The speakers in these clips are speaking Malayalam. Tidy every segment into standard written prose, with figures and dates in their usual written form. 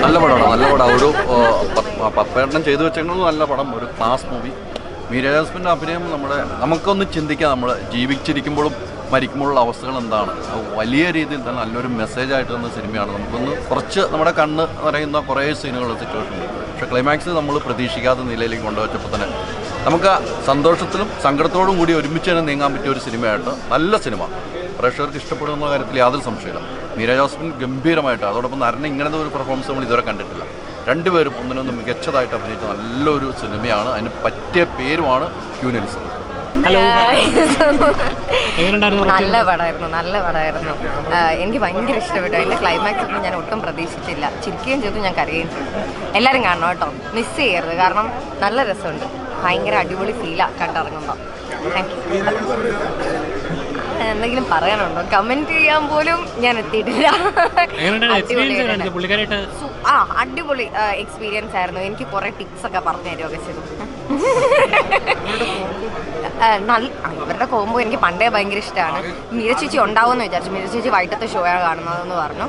നല്ല പടമാണ്, നല്ല പടം. ഒരു പപ്പേട്ടൻ ചെയ്തു വെച്ചെങ്കിലും നല്ല പടം, ഒരു ക്ലാസ് മൂവി. മീര ജാസ്മിൻ്റെ അഭിനയം നമുക്കൊന്ന് ചിന്തിക്കാം. നമ്മൾ ജീവിച്ചിരിക്കുമ്പോഴും മരിക്കുമ്പോഴുള്ള അവസ്ഥകൾ എന്താണ്, വലിയ രീതിയിൽ തന്നെ നല്ലൊരു മെസ്സേജായിട്ട് തന്ന സിനിമയാണ്. നമുക്കൊന്ന് കുറച്ച് നമ്മുടെ കണ്ണ് നിറയുന്ന കുറേ സീനുകൾ സിറ്റുവേഷൻ ഉണ്ട്. പക്ഷേ ക്ലൈമാക്സ് നമ്മൾ പ്രതീക്ഷിക്കാത്ത നിലയിലേക്ക് കൊണ്ടുവച്ചപ്പോൾ തന്നെ നമുക്ക് സന്തോഷത്തിലും സങ്കടത്തോടും കൂടി ഒരുമിച്ച് തന്നെ നീങ്ങാൻ പറ്റിയ ഒരു സിനിമയായിട്ട്, നല്ല സിനിമ, പ്രേക്ഷകർക്ക് ഇഷ്ടപ്പെടുന്ന കാര്യത്തിൽ യാതൊരു സംശയമില്ല. മീര ജാസ്മിൻ ഗംഭീരമായിട്ട്, അതോടൊപ്പം നരനെ ഇങ്ങനത്തെ ഒരു പെർഫോമൻസ് നമ്മൾ ഇതുവരെ കണ്ടിട്ടില്ല. രണ്ടുപേരും ഒന്നിനൊന്ന് മികച്ചതായിട്ട് അഭിനയിച്ച നല്ലൊരു സിനിമയാണ്. അതിന് പറ്റിയ പേരുമാണ് ക്യൂനിൽസ്. നല്ല പടമായിരുന്നു. എനിക്ക് ഭയങ്കര ഇഷ്ടപ്പെട്ടു. അതിൻ്റെ ക്ലൈമാക്സ് ഒന്നും ഞാൻ ഒട്ടും പ്രതീക്ഷിച്ചില്ല. ചിരിക്കുകയും ചെയ്തു, ഞാൻ കരയുകയും ചെയ്തു. എല്ലാവരും കാണണം കേട്ടോ, മിസ് ചെയ്യരുത്. കാരണം നല്ല രസമുണ്ട്, ഭയങ്കര അടിപൊളി ഫീലാണ് കണ്ടിറങ്ങുമ്പോൾ. Thank you. എന്തെങ്കിലും പറയാനുണ്ടോ? കമന്റ് ചെയ്യാൻ പോലും ഞാൻ എത്തിയിട്ടില്ല. അടിപൊളി എക്സ്പീരിയൻസ് ആയിരുന്നു. എനിക്ക് കുറെ ടിപ്സ് ഒക്കെ പറഞ്ഞു തരുമൊക്കെ ചെയ്തു. ഇവരുടെ കോമ്പോ എനിക്ക് പണ്ടേ ഭയങ്കര ഇഷ്ടമാണ്. മീര ചേച്ചി ഉണ്ടാവുമെന്ന് വിചാരിച്ചു. മീര ചേച്ചി വൈകിട്ടത്തെ ഷോയാണ് കാണുന്നതെന്ന് പറഞ്ഞു.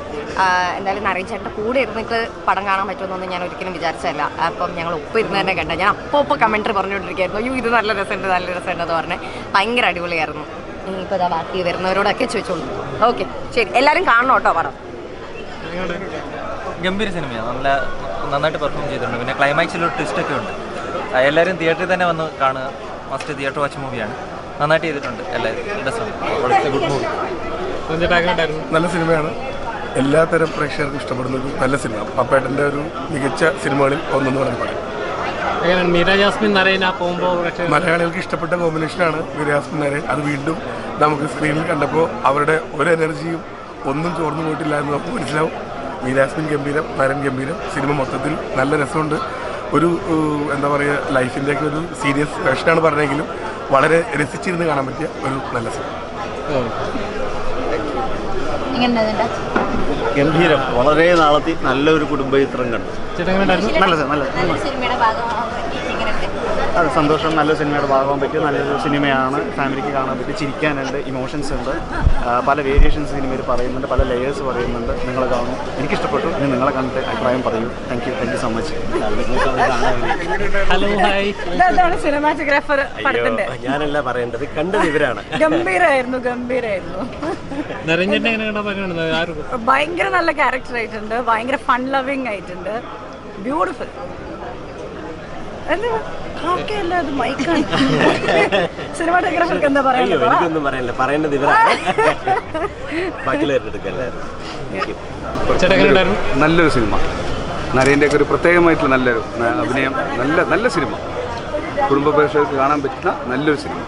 എന്തായാലും നരേൻ ചേട്ടൻ്റെ കൂടെ ഇരുന്നിട്ട് പടം കാണാൻ പറ്റുമെന്നൊന്നും ഞാൻ ഒരിക്കലും വിചാരിച്ചല്ല. അപ്പം ഞങ്ങൾ ഒപ്പം ഇരുന്ന് തന്നെ കണ്ട. ഞാൻ അപ്പോൾ കമൻറ്ററി പറഞ്ഞുകൊണ്ടിരിക്കുകയായിരുന്നു, അയ്യോ ഇത് നല്ല രസമുണ്ടെന്ന് പറഞ്ഞ്. ഭയങ്കര അടിപൊളിയായിരുന്നു. ഇനിയിപ്പോൾ ഇതാ ബാക്കി വരുന്നവരോടൊക്കെ ചോദിച്ചോളൂ. ഓക്കെ, ശരി, എല്ലാവരും കാണണം കേട്ടോ പടം. ഗംഭീര സിനിമയാണ്, നന്നായിട്ട് പെർഫോം ചെയ്തിട്ടുണ്ട്. പിന്നെ ക്ലൈമാക്സിലൊരു ട്വിസ്റ്റൊക്കെ ഉണ്ട്. എല്ലാവരും തിയേറ്ററിൽ തന്നെ വന്ന് കാണുക. മസ്റ്റ് തിയേറ്റർ വാച്ച് മൂവിയാണ്. നന്നായിട്ട് ചെയ്തിട്ടുണ്ട് എല്ലാവരും. ഗുഡ് മൂവി, നല്ല സിനിമയാണ്. എല്ലാത്തരം പ്രേക്ഷകർക്കും ഇഷ്ടപ്പെടുന്ന ഒരു നല്ല സിനിമ. പപ്പേട്ടൻ്റെ ഒരു മികച്ച സിനിമകളിൽ ഒന്നെന്ന് പറഞ്ഞ് പറയാം. മീര ജാസ്മിൻ നരേൻ മലയാളികൾക്ക് ഇഷ്ടപ്പെട്ട കോമ്പിനേഷനാണ് മീര ജാസ്മിൻ നരേൻ. അത് വീണ്ടും നമുക്ക് സ്ക്രീനിൽ കണ്ടപ്പോൾ അവരുടെ ഒരു എനർജിയും ഒന്നും ചോർന്നു പോയിട്ടില്ല എന്ന് നമുക്ക് മനസ്സിലാവും. മീര ജാസ്മിൻ ഗംഭീരം, നരൻ ഗംഭീരം. സിനിമ മൊത്തത്തിൽ നല്ല രസമുണ്ട്. ഒരു എന്താ പറയുക, ലൈഫിൻ്റെയൊക്കെ ഒരു സീരിയസ് വേഷനാണ് പറഞ്ഞെങ്കിലും വളരെ രസിച്ചിരുന്ന് കാണാൻ പറ്റിയ ഒരു നല്ല സിനിമ. ഗംഭീരം, വളരെ നാളത്തെ നല്ലൊരു കുടുംബ ചിത്രം കണ്ടു. അത് സന്തോഷം, നല്ല സിനിമയുടെ ഭാഗമാകാൻ പറ്റിയ നല്ലൊരു സിനിമയാണ്. ഫാമിലിക്ക് കാണാൻ പറ്റും, ചിരിക്കാനുണ്ട്, ഇമോഷൻസ് ഉണ്ട്, പല വേരിയേഷൻസ് സിനിമയിൽ പറയുന്നുണ്ട്, പല ലെയേഴ്സ് പറയുന്നുണ്ട്. നിങ്ങൾ കാണും, എനിക്കിഷ്ടപ്പെട്ടു. ഇനി നിങ്ങളെ കണ്ടിട്ട് അഭിപ്രായം പറയൂ. Thank you so much. Hello, hi. Cinematographer ഞാനല്ല പറയേണ്ടത്, കണ്ടത് ഇവരാണ്. ഗംഭീരായിരുന്നു. ഭയങ്കര നല്ല ക്യാരക്ടർ ആയിട്ടുണ്ട്, ഭയങ്കര ഫൺ ലവിങ് ആയിട്ടുണ്ട്, ബ്യൂട്ടിഫുൾ. സിനിമാറ്റോഗ്രാഫർക്ക് എന്താ പറയുക? എനിക്കൊന്നും പറയണ്ട, പറയേണ്ടത് ഇവരാണ്. നല്ലൊരു സിനിമ. നരേൻ്റെയൊക്കെ ഒരു പ്രത്യേകമായിട്ടുള്ള നല്ലൊരു അഭിനയം, നല്ല സിനിമ. കുടുംബ പ്രേക്ഷകർക്ക് കാണാൻ പറ്റുന്ന നല്ലൊരു സിനിമ.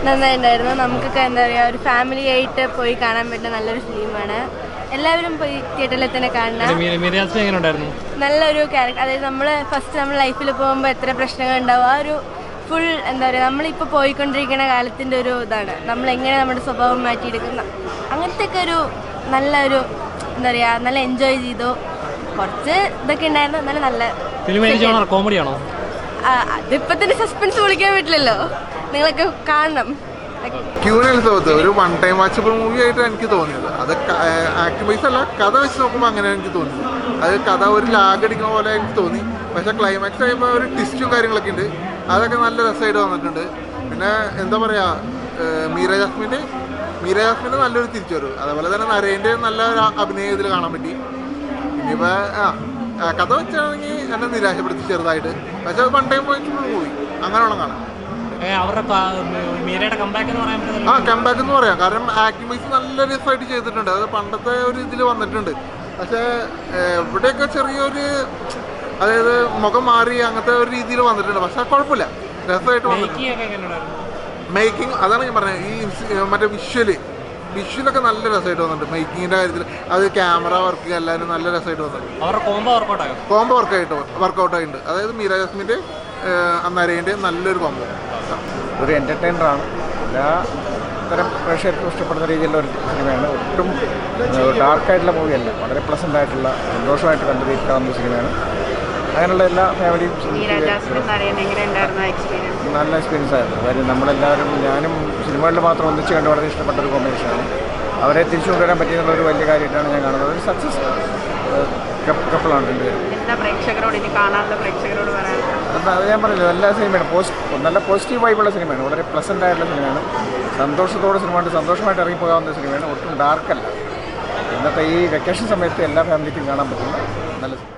നന്നായിട്ടുണ്ടായിരുന്നു. നമുക്കൊക്കെ എന്താ പറയുക, ഒരു ഫാമിലി ആയിട്ട് പോയി കാണാൻ പറ്റുന്ന നല്ലൊരു ഫിലിമാണ്. എല്ലാവരും പോയി തിയേറ്ററിൽ തന്നെ കാണണം. നല്ലൊരു ക്യാരക്ടർ, അതായത് നമ്മൾ ലൈഫിൽ പോകുമ്പോൾ എത്ര പ്രശ്നങ്ങൾ ഉണ്ടാവും, ആ ഒരു ഫുൾ എന്താ പറയുക, നമ്മളിപ്പോൾ പോയിക്കൊണ്ടിരിക്കുന്ന കാലത്തിൻ്റെ ഒരു ഇതാണ്, നമ്മളെങ്ങനെ നമ്മുടെ സ്വഭാവം മാറ്റിയെടുക്കുന്ന, അങ്ങനത്തെ ഒക്കെ ഒരു നല്ലൊരു എന്താ പറയുക, നല്ല എൻജോയ് ചെയ്തു. കുറച്ച് ഇതൊക്കെ ഉണ്ടായിരുന്നു, നല്ല കോമഡിയാണോ? അതിപ്പോൾ തന്നെ സസ്പെൻസ് വിളിക്കാൻ പറ്റില്ലല്ലോ, നിങ്ങളൊക്കെ കാണണം. ക്യൂനിൽസ് ഒരു വൺ ടൈം വാച്ചബിൾ മൂവി ആയിട്ട് എനിക്ക് തോന്നിയത്. അത് ആക്ടിംഗ് വൈസ് അല്ല, കഥ വെച്ച് നോക്കുമ്പോൾ അങ്ങനെ എനിക്ക് തോന്നി. അത് കഥ ഒരു ലാഗ് അടിക്കുന്ന പോലെ എനിക്ക് തോന്നി. പക്ഷേ ക്ലൈമാക്സ് കഴിയുമ്പോൾ ഒരു ട്വിസ്റ്റും കാര്യങ്ങളൊക്കെ ഉണ്ട്, അതൊക്കെ നല്ല രസമായിട്ട് വന്നിട്ടുണ്ട്. പിന്നെ എന്താ പറയുക, മീര ജാസ്മിൻ്റെ നല്ലൊരു തിരിച്ചുവരവ്, അതേപോലെ തന്നെ നരേൻ്റെ നല്ല അഭിനയം ഇതിൽ കാണാൻ പറ്റി. ഇനിയിപ്പോൾ കഥ വെച്ചാണെങ്കിൽ എന്നെ നിരാശപ്പെടുത്തി ചെറുതായിട്ട്. പക്ഷേ അത് വൺ ടൈം വാച്ചബിൾ മൂവി, അങ്ങനെയുള്ള കാണാം. കംബാക്ക് എന്ന് പറയാം. കാരണം ആക്ടിംഗ് വൈസ് നല്ല രസമായിട്ട് ചെയ്തിട്ടുണ്ട്. അത് പണ്ടത്തെ ഒരു ഇതിൽ വന്നിട്ടുണ്ട്. പക്ഷേ ഇവിടെയൊക്കെ ചെറിയൊരു, അതായത് മുഖം മാറി അങ്ങനത്തെ ഒരു രീതിയിൽ വന്നിട്ടുണ്ട്. പക്ഷെ കുഴപ്പമില്ല, രസമായിട്ട് വന്നിട്ടുണ്ട്. മേക്കിംഗ്, അതാണ് ഞാൻ പറഞ്ഞത്. ഈ മറ്റേ വിഷ്വലൊക്കെ നല്ല രസമായിട്ട് വന്നിട്ടുണ്ട്. മേക്കിങ്ങിൻ്റെ കാര്യത്തിൽ അത് ക്യാമറ വർക്ക് എല്ലാവരും നല്ല രസമായിട്ട് വന്നിട്ടുണ്ട്. കോംബോ വർക്കൗട്ടായിട്ടുണ്ട്. അതായത് മീര ജാസ്മിൻ്റെ നരേൻ്റെ നല്ലൊരു കോംബോ. ഒരു എൻ്റർടൈനറാണ്. എല്ലാ തരം പ്രേക്ഷകർക്കും ഇഷ്ടപ്പെടുന്ന രീതിയിലുള്ള ഒരു സിനിമയാണ്. ഒട്ടും ഡാർക്കായിട്ടുള്ള മൂവിയല്ല, വളരെ പ്ലസൻ്റ് ആയിട്ടുള്ള, സന്തോഷമായിട്ട് കണ്ടുതീർക്കാവുന്ന സിനിമയാണ്. അങ്ങനെയുള്ള എല്ലാ ഫാമിലിയും നല്ല എക്സ്പീരിയൻസ് ആയിരുന്നു. കാര്യം നമ്മളെല്ലാവരും, ഞാനും സിനിമകളിൽ മാത്രം ഒന്നിച്ച് കണ്ട് വളരെ ഇഷ്ടപ്പെട്ട ഒരു കോമ്പിനേഷനാണ്. അവരെ തിരിച്ചു കൊണ്ടുവരാൻ പറ്റിയെന്നുള്ളൊരു വലിയ കാര്യമായിട്ടാണ് ഞാൻ കാണുന്നത്. ഒരു സക്സസ് കപ്പിളാണ് രണ്ടുപേരും. എന്താ പ്രേക്ഷകരോട് ഇനി കാണാനുള്ള പ്രേക്ഷകരോട് പറയാനുള്ളത്? അത് ഞാൻ പറഞ്ഞല്ലോ, എല്ലാ സിനിമയാണ് നല്ല പോസിറ്റീവ് വൈബുള്ള സിനിമയാണ്, വളരെ പ്ലസൻ്റ് ആയിട്ടുള്ള സിനിമയാണ്, സന്തോഷത്തോടെ സിനിമ കൊണ്ട് സന്തോഷമായിട്ട് ഇറങ്ങിപ്പോകാവുന്ന സിനിമയാണ്, ഒട്ടും ഡാർക്കല്ല. ഇന്നത്തെ ഈ വെക്കേഷൻ സമയത്ത് എല്ലാ ഫാമിലിക്കും കാണാൻ പറ്റുന്ന നല്ല സിനിമ.